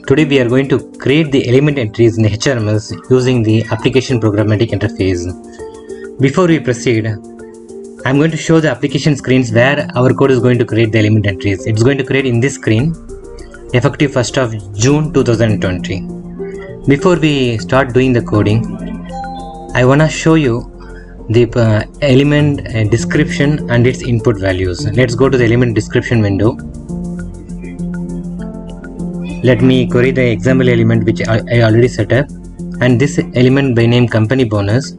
Today we are going to create the element entries in HRMS using the application programmatic interface. Before we proceed, I'm going to show the application screens where our code is going to create the element entries. It's going to create in this screen effective 1st of June 2020. Before we start doing the coding, I want to show you the element description and its input values. Let's go to the element description window. Let me query the example element which I already set up, and this element by name company bonus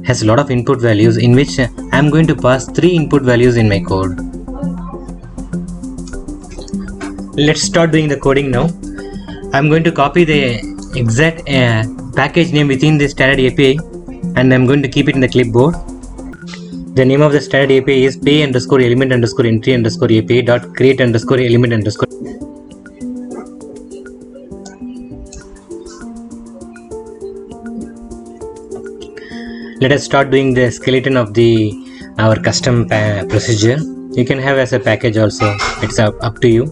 has a lot of input values in which I am going to pass 3 input values in my code. Let's start doing the coding now. I'm going to copy the exact package name within the standard API and I'm going to keep it in the clipboard. The name of the standard API is pay underscore element underscore entry underscore API dot create underscore element underscore. Let us start doing the skeleton of our custom procedure. You can have as a package also, it's up to you.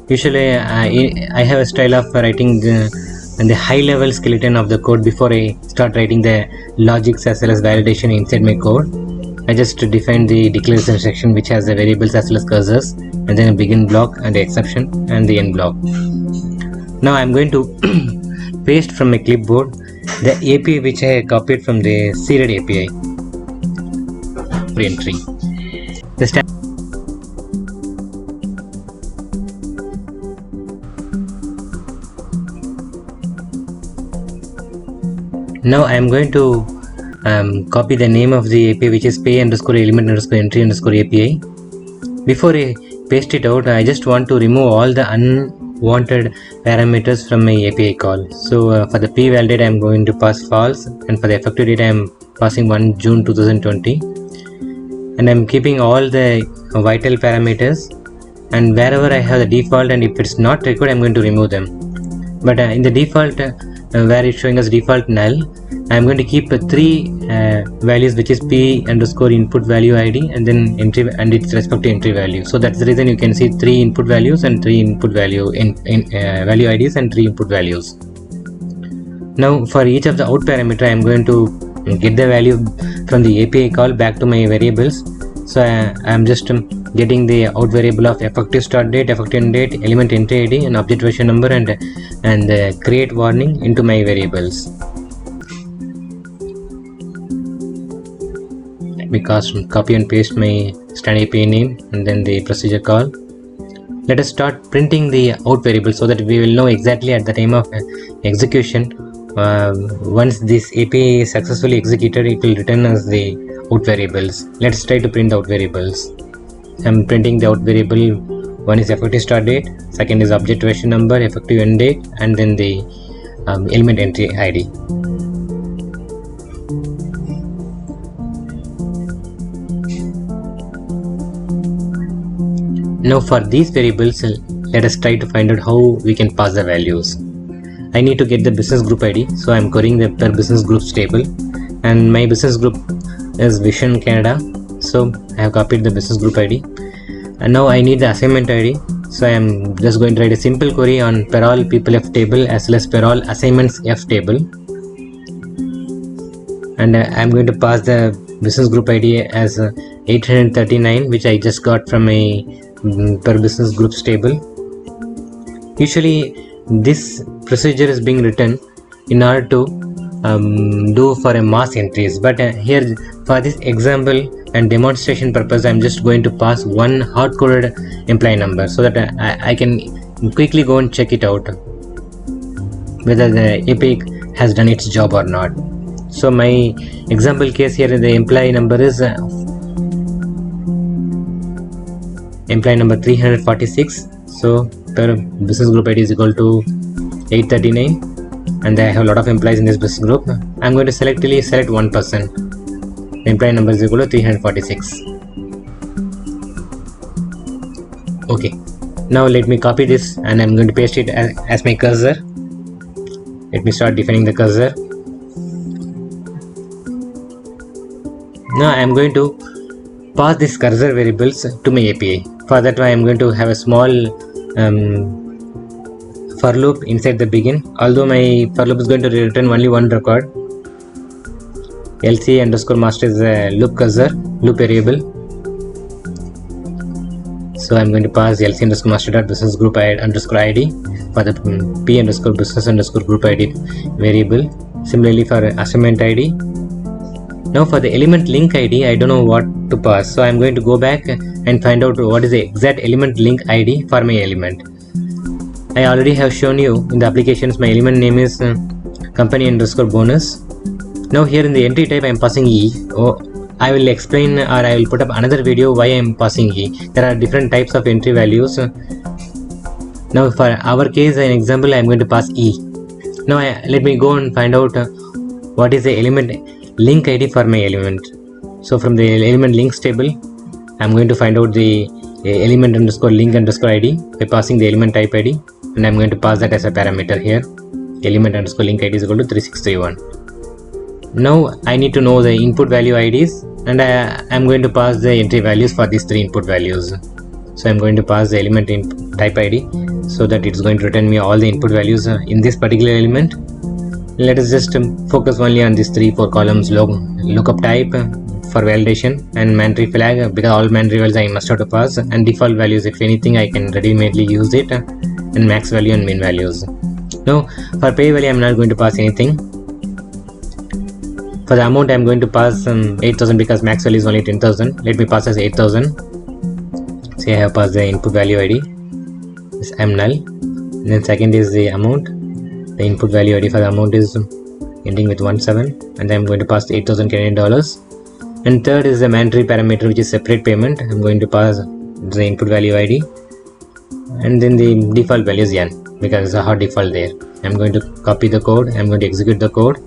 Usually I have a style of writing the high level skeleton of the code before I start writing the logics as well as validation inside my code. I just define the declaration section which has the variables as well as cursors, and then a begin block and the exception and the end block. Now I am going to paste from my clipboard the API which I copied from the seeded API entry. Now I am going to copy the name of the API which is pay underscore element underscore entry underscore API. Before I paste it out, I just want to remove all the unwanted parameters from my API call. So for the p-validate I am going to pass false, and for the effective date I am passing 1 June 2020, and I am keeping all the vital parameters, and wherever I have the default and if it's not required I am going to remove them. But in the default where it's showing as default null, I am going to keep 3 values which is p underscore input value ID and then entry and its respective entry value. So that's the reason you can see 3 input values and 3 input value value IDs and 3 input values. Now for each of the out parameter I am going to get the value from the API call back to my variables. So I am just getting the out variable of effective start date, effective end date, element entry ID and object version number and the create warning into my variables. Because copy and paste my standard API name and then the procedure call. Let us start printing the out variable so that we will know exactly at the time of execution. Once this API is successfully executed, it will return as the out variables. Let's try to print the out variables. I'm printing the out variable. One is effective start date, second is object version number, effective end date, and then the element entry ID. Now for these variables, let us try to find out how we can pass the values. I need to get the business group ID, so I am querying the per business groups table, and my business group is Vision Canada, so I have copied the business group ID. And now I need the assignment ID, so I am just going to write a simple query on per all people F table as well as per all assignments F table, and I am going to pass the business group ID as 839, which I just got from a per business groups table. Usually this procedure is being written in order to do for a mass entries, but here for this example and demonstration purpose I am just going to pass one hard-coded employee number so that I can quickly go and check it out whether the API has done its job or not. So my example case here, the employee number is employee number 346, so per business group ID is equal to 839, and I have a lot of employees in this business group. I am going to select one person. The employee number is equal to 346. Okay, now let me copy this and I am going to paste it as my cursor. Let me start defining the cursor. Now I am going to pass this cursor variables to my API. For that I am going to have a small for loop inside the begin. Although my for loop is going to return only one record. LC underscore master is a loop cursor, loop variable. So I'm going to pass LC underscore master dot business group underscore ID for the P underscore business underscore group ID variable. Similarly for assignment ID. Now for the element link ID, I don't know what to pass. So I'm going to go back and find out what is the exact element link ID for my element. I already have shown you in the applications my element name is company underscore bonus. Now here in the entry type I am passing E. I will explain or I will put up another video why I am passing E. There are different types of entry values. Now for our case, an example, I am going to pass E. Now let me go and find out what is the element link ID for my element. So from the element links table, I am going to find out the element underscore link underscore ID by passing the element type ID, and I am going to pass that as a parameter here. Element underscore link ID is equal to 3631. Now I need to know the input value IDs, and I am going to pass the entry values for these three input values. So I am going to pass the element type ID so that it's going to return me all the input values in this particular element. Let us just focus only on these 3-4 columns: lookup type for validation, and mandatory flag because all mandatory values I must have to pass, and default values, if anything I can ready-madely use it, and max value and min values. Now for pay value I am not going to pass anything. For the amount I am going to pass 8,000 because max value is only 10,000. Let me pass as 8,000. Say I have passed the input value ID. This I am null. And then second is the amount. The input value ID for the amount is ending with 17, and I am going to pass 8,000 Canadian dollars. And third is the mandatory parameter, which is separate payment. I am going to pass the input value ID, and then the default value is N because it's a hard default there. I am going to copy the code. I am going to execute the code.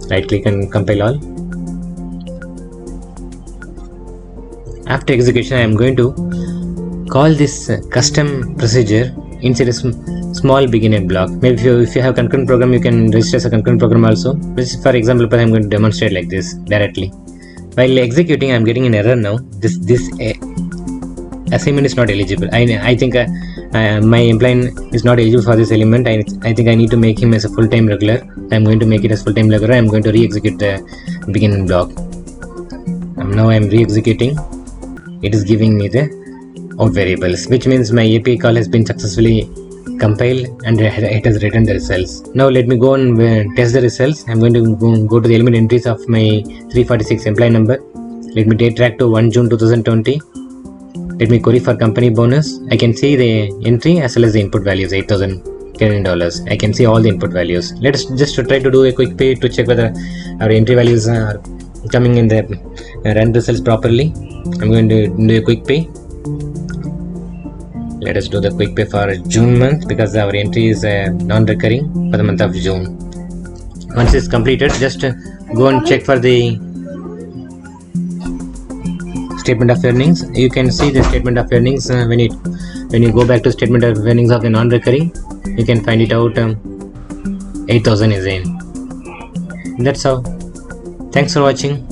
Right click and compile all. After execution I am going to call this custom procedure inside a small beginner block. Maybe if you have concurrent program, you can register as a concurrent program also. This, for example, I am going to demonstrate like this directly. While executing, I am getting an error now. This assignment is not eligible. I think my employee is not eligible for this element. I think I need to make him as a full-time regular. I am going to make it as full-time regular. I am going to re-execute the beginning block. Now I am re-executing. It is giving me the out variables, which means my API call has been successfully compiled and it has returned the results. Now let me go and test the results. I am going to go to the element entries of my 346 employee number. Let me date track to 1 June 2020. Let me query for company bonus. I can see the entry as well as the input values, 8,000 Canadian dollars. I can see all the input values. Let us just try to do a quick pay to check whether our entry values are coming in the run results properly. I'm going to do a quick pay. Let us do the quick pay for June month because our entry is non-recurring for the month of June. Once it's completed, just go and check for the statement of earnings. You can see the statement of earnings when you go back to statement of earnings of the non-recurring, you can find it out. 8,000 is in. That's all. Thanks for watching.